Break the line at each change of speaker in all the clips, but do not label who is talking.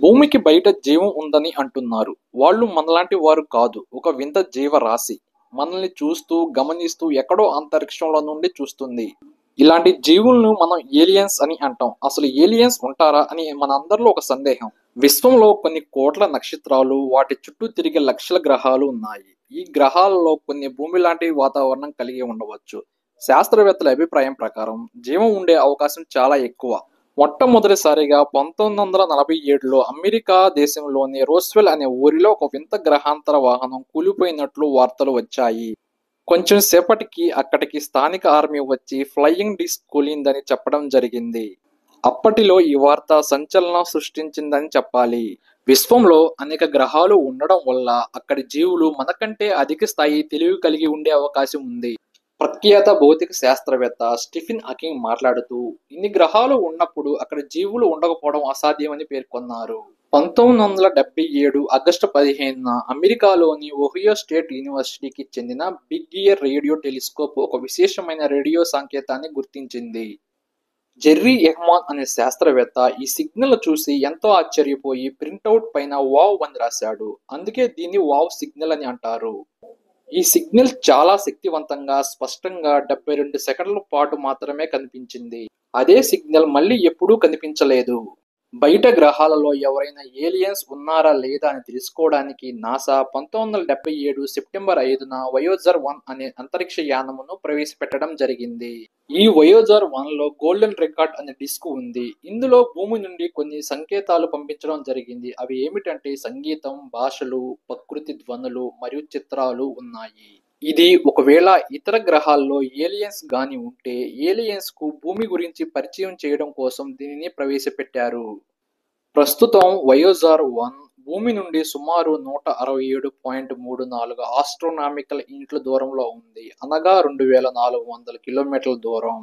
భూమికి బయట జీవం ఉందని అంటున్నారు. వాళ్ళు మనలాంటి వారు కాదు. ఒక వింత జీవరాశి. మనల్ని చూస్తూ, గమనిస్తూ ఎక్కడో అంతరిక్షంలో నుండి చూస్తుంది. ఇలాంటి జీవులను మనం ఏలియన్స్ అని అంటాం. అసలు ఏలియన్స్ ఉంటారా అని మనందరిలో ఒక సందేహం. విశ్వంలో కొన్ని కోట్ల నక్షత్రాలు, వాటి చుట్టూ తిరిగే లక్షల గ్రహాలు ఉన్నాయి. ఈ గ్రహాలలో కొన్ని భూమి లాంటి వాతావరణం కలిగి ఉండవచ్చు. శాస్త్రవేత్తల అభిప్రాయం ప్రకారం జీవం ఉండే అవకాశం చాలా ఎక్కువ. మొట్టమొదటిసారిగా 1947లో అమెరికా దేశంలోని రోస్వెల్ అనే ఊరిలో ఒక వింత గ్రహాంతర వాహనం కూలిపోయినట్లు వార్తలు వచ్చాయి. కొంచెం సేపటికి అక్కడికి స్థానిక ఆర్మీ వచ్చి ఫ్లయింగ్ డిస్క్ కూలిందని చెప్పడం జరిగింది. అప్పటిలో ఈ వార్త సంచలనం సృష్టించిందని చెప్పాలి. విశ్వంలో అనేక గ్రహాలు ఉండడం వల్ల అక్కడి జీవులు మనకంటే అధిక స్థాయి తెలివి కలిగి ఉండే అవకాశం ఉంది. ప్రఖ్యాత భౌతిక శాస్త్రవేత్త స్టీఫెన్ హాకింగ్ మాట్లాడుతూ, ఇన్ని గ్రహాలు ఉన్నప్పుడు అక్కడ జీవులు ఉండకపోవడం అసాధ్యమని పేర్కొన్నారు. 1977 ఆగస్టు 15న అమెరికాలోని ఒహియో స్టేట్ యూనివర్సిటీకి చెందిన బిగ్ ఇయర్ రేడియో టెలిస్కోప్ ఒక విశేషమైన రేడియో సంకేతాన్ని గుర్తించింది. జెర్రీ ఎహ్మాన్ అనే శాస్త్రవేత్త ఈ సిగ్నల్ చూసి ఎంతో ఆశ్చర్యపోయి ప్రింటౌట్ పైన వావ్ అని రాశాడు. అందుకే దీన్ని వావ్ సిగ్నల్ అని అంటారు. ఈ సిగ్నల్ చాలా శక్తివంతంగా, స్పష్టంగా 72 సెకండ్ల పాటు మాత్రమే కనిపించింది. అదే సిగ్నల్ మళ్ళీ ఎప్పుడూ కనిపించలేదు. బయట గ్రహాలలో ఎవరైనా ఏలియన్స్ ఉన్నారా లేదా అని తెలుసుకోవడానికి నాసా 1977 సెప్టెంబర్ 5న వయోజర్ 1 అనే అంతరిక్ష యానమును ప్రవేశపెట్టడం జరిగింది. ఈ వయోజర్ 1లో గోల్డెన్ రికార్డ్ అనే డిస్క్ ఉంది. ఇందులో భూమి నుండి కొన్ని సంకేతాలు పంపించడం జరిగింది. అవి ఏమిటంటే సంగీతం, భాషలు, ప్రకృతి ధ్వనులు మరియు చిత్రాలు ఉన్నాయి. ఇది ఒకవేళ ఇతర గ్రహాల్లో ఏలియన్స్ గాని ఉంటే ఏలియన్స్ కు భూమి గురించి పరిచయం చేయడం కోసం దీనిని ప్రవేశపెట్టారు. ప్రస్తుతం వయోజార్ 1 భూమి నుండి సుమారు 167.34 ఆస్ట్రోనామికల్ యూనిట్ల దూరంలో ఉంది. అనగా 2400 కిలోమీటర్ల దూరం.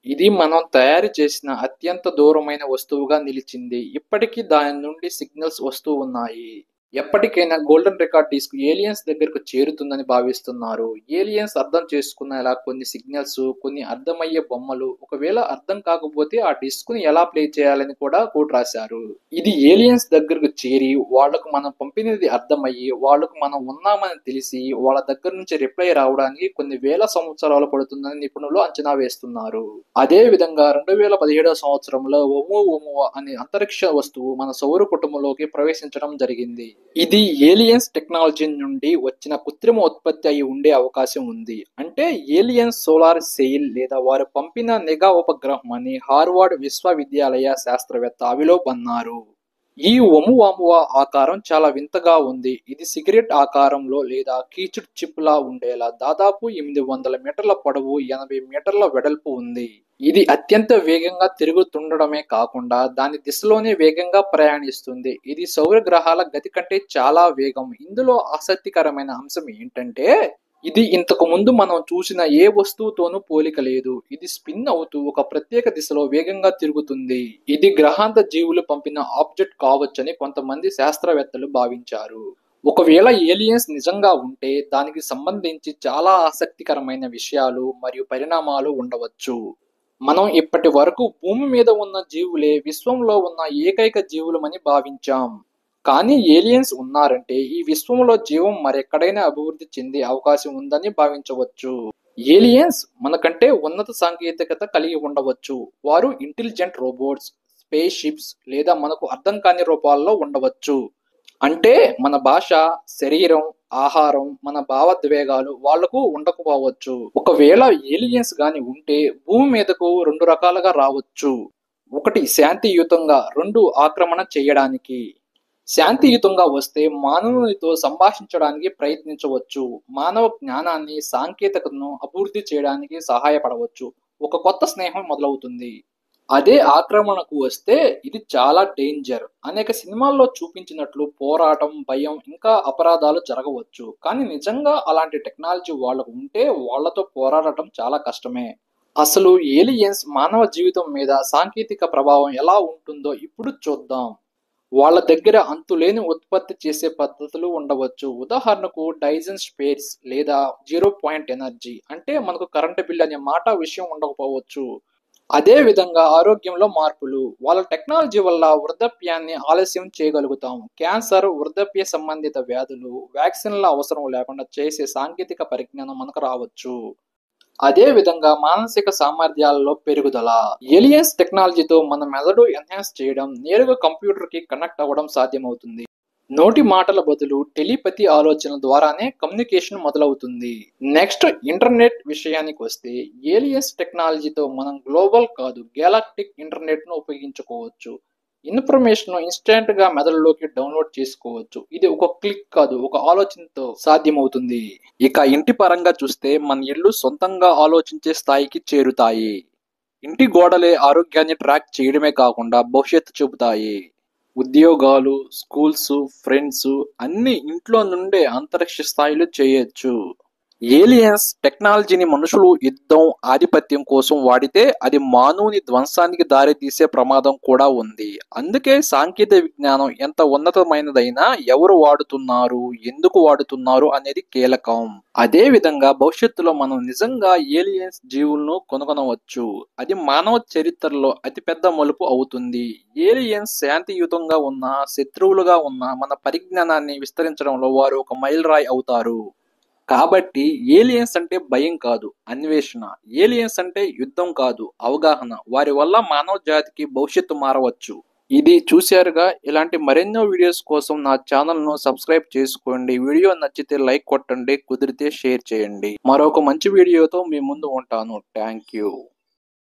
ఇది మనం తయారు చేసిన అత్యంత దూరమైన వస్తువుగా నిలిచింది. ఇప్పటికీ దాని నుండి సిగ్నల్స్ వస్తూ ఉన్నాయి. ఎప్పటికైనా గోల్డెన్ రికార్డ్ డిస్క్ ఏలియన్స్ దగ్గరకు చేరుతుందని భావిస్తున్నారు. ఏలియన్స్ అర్థం చేసుకునేలా కొన్ని సిగ్నల్స్, కొన్ని అర్థమయ్యే బొమ్మలు, ఒకవేళ అర్థం కాకపోతే ఆ డిస్క్ ని ఎలా ప్లే చేయాలని కూడా కోడ్ రాశారు. ఇది ఏలియన్స్ దగ్గరకు చేరి వాళ్లకు మనం పంపినది అర్థమయ్యి వాళ్లకు మనం ఉన్నామని తెలిసి వాళ్ళ దగ్గర నుంచి రిప్లై రావడానికి కొన్ని వేల సంవత్సరాలు పడుతుందని నిపుణులు అంచనా వేస్తున్నారు. అదే విధంగా 2017 సంవత్సరంలో ఓమువా అనే అంతరిక్ష వస్తువు మన సౌర కుటుంబంలోకి ప్రవేశించడం జరిగింది. ఇది ఏలియన్స్ టెక్నాలజీ నుండి వచ్చిన కృత్రిమ ఉత్పత్తి అయి ఉండే అవకాశం ఉంది. అంటే ఏలియన్స్ సోలార్ సెయిల్ లేదా వారు పంపిన నిఘా ఉపగ్రహం అని హార్వర్డ్ విశ్వవిద్యాలయ శాస్త్రవేత్త అవిలోప్ అన్నారు. ఈ ఓమువామువా ఆకారం చాలా వింతగా ఉంది. ఇది సిగరెట్ ఆకారంలో లేదా కీచుడ్ చిప్ లా ఉండేలా దాదాపు 800 మీటర్ల పొడవు, 80 మీటర్ల వెడల్పు ఉంది. ఇది అత్యంత వేగంగా తిరుగుతుండడమే కాకుండా దాని దిశలోనే వేగంగా ప్రయాణిస్తుంది. ఇది సౌర గ్రహాల గతి కంటే చాలా వేగం. ఇందులో ఆసక్తికరమైన అంశం ఏంటంటే ఇది ఇంతకు ముందు మనం చూసిన ఏ వస్తువుతోనూ పోలిక లేదు. ఇది స్పిన్ అవుతూ ఒక ప్రత్యేక దిశలో వేగంగా తిరుగుతుంది. ఇది గ్రహాంత జీవులు పంపిన ఆబ్జెక్ట్ కావచ్చని కొంతమంది శాస్త్రవేత్తలు భావించారు. ఒకవేళ ఏలియన్స్ నిజంగా ఉంటే దానికి సంబంధించి చాలా ఆసక్తికరమైన విషయాలు మరియు పరిణామాలు ఉండవచ్చు. మనం ఇప్పటి వరకు భూమి మీద ఉన్న జీవులే విశ్వంలో ఉన్న ఏకైక జీవులమని భావించాం. కానీ ఏలియన్స్ ఉన్నారంటే ఈ విశ్వంలో జీవం మరెక్కడైనా అభివృద్ధి చెందే అవకాశం ఉందని భావించవచ్చు. ఏలియన్స్ మనకంటే ఉన్నత సాంకేతికత కలిగి ఉండవచ్చు. వారు ఇంటెలిజెంట్ రోబోట్స్, స్పేస్ షిప్స్ లేదా మనకు అర్థం కాని రూపాల్లో ఉండవచ్చు. అంటే మన భాష, శరీరం, ఆహారం, మన భావోద్వేగాలు వాళ్లకు ఉండకపోవచ్చు. ఒకవేళ ఏలియన్స్ గాని ఉంటే భూమి మీదకు 2 రకాలుగా రావచ్చు. ఒకటి శాంతియుతంగా, 2 ఆక్రమణ చేయడానికి. శాంతియుతంగా వస్తే మానవునితో సంభాషించడానికి ప్రయత్నించవచ్చు. మానవ జ్ఞానాన్ని, సాంకేతికతను అభివృద్ధి చేయడానికి సహాయపడవచ్చు. ఒక కొత్త స్నేహం మొదలవుతుంది. అదే ఆక్రమణకు వస్తే ఇది చాలా డేంజర్. అనేక సినిమాల్లో చూపించినట్లు పోరాటం, భయం, ఇంకా అపరాధాలు జరగవచ్చు. కానీ నిజంగా అలాంటి టెక్నాలజీ వాళ్ళకు ఉంటే వాళ్లతో పోరాడటం చాలా కష్టమే. అసలు ఏలియన్స్ మానవ జీవితం మీద సాంకేతిక ప్రభావం ఎలా ఉంటుందో ఇప్పుడు చూద్దాం. వాళ్ళ దగ్గర అంతులేని ఉత్పత్తి చేసే పద్ధతులు ఉండవచ్చు. ఉదాహరణకు డైజన్ స్పేస్ లేదా 0 పాయింట్ ఎనర్జీ. అంటే మనకు కరెంటు బిల్ అనే మాట విషయం ఉండకపోవచ్చు. అదే విధంగా ఆరోగ్యంలో మార్పులు. వాళ్ళ టెక్నాలజీ వల్ల వృద్ధాప్యాన్ని ఆలస్యం చేయగలుగుతాం. క్యాన్సర్, వృద్ధాప్య సంబంధిత వ్యాధులు, వ్యాక్సిన్ల అవసరం లేకుండా చేసే సాంకేతిక పరిజ్ఞానం మనకు రావచ్చు. అదే విధంగా మానసిక సామర్థ్యాలలో పెరుగుదల. ఏలియన్స్ టెక్నాలజీతో మన మెదడు ఎన్హాన్స్ చేయడం, నేరుగా కంప్యూటర్‌కి కనెక్ట్ అవ్వడం సాధ్యమవుతుంది. నోటి మాటల బదులు టెలిపతి ఆలోచనల ద్వారానే కమ్యూనికేషన్ మొదలవుతుంది. నెక్స్ట్ ఇంటర్నెట్ విషయానికొస్తే ఏలియన్స్ టెక్నాలజీతో మనం గ్లోబల్ కాదు గెలాక్టిక్ ఇంటర్నెట్‌ను ఉపయోగించుకోవచ్చు. ఇన్ఫర్మేషన్ ఇన్‌స్టాంట్‌గా మెదడులోకి డౌన్‌లోడ్ చేసుకోవచ్చు. ఇది ఒక క్లిక్ కాదు, ఒక ఆలోచనతో సాధ్యమవుతుంది. ఇక ఇంటి పరంగా చూస్తే మన ఇళ్ళు సొంతంగా ఆలోచించే స్థాయికి చేరుతాయి. ఇంటి గోడలే ఆరోగ్యాన్ని ట్రాక్ చేయడమే కాకుండా భవిష్యత్తు చెబుతాయి. ఉద్యోగాలు, స్కూల్సు, ఫ్రెండ్సు అన్నీ ఇంట్లో నుండే అంతరిక్ష స్థాయిలో చేయొచ్చు. ఏలియన్స్ టెక్నాలజీని మనుషులు యుద్ధం, ఆధిపత్యం కోసం వాడితే అది మానవుని ధ్వంసానికి దారితీసే ప్రమాదం కూడా ఉంది. అందుకే సాంకేతిక విజ్ఞానం ఎంత ఉన్నతమైనదైనా ఎవరు వాడుతున్నారు, ఎందుకు వాడుతున్నారు అనేది కీలకం. అదే విధంగా భవిష్యత్తులో మనం నిజంగా ఏలియన్స్ జీవులను కనుగొనవచ్చు. అది మానవ చరిత్రలో అతిపెద్ద మలుపు అవుతుంది. ఏలియన్స్ శాంతియుతంగా ఉన్నా, శత్రువులుగా ఉన్నా మన పరిజ్ఞానాన్ని విస్తరించడంలో వారు ఒక మైలురాయి అవుతారు. కాబట్టి ఏలియన్స్ అంటే భయం కాదు, అన్వేషణ. ఏలియన్స్ అంటే యుద్ధం కాదు, అవగాహన. వారి వల్ల మానవ జాతికి భవిష్యత్తు మారవచ్చు. ఇది చూశారుగా. ఇలాంటి మరెన్నో వీడియోస్ కోసం నా ఛానల్‌ను సబ్స్క్రైబ్ చేసుకోండి. వీడియో నచ్చితే లైక్ కొట్టండి, కుదిరితే షేర్ చేయండి. మరొక మంచి వీడియోతో మీ ముందు ఉంటాను. Thank you.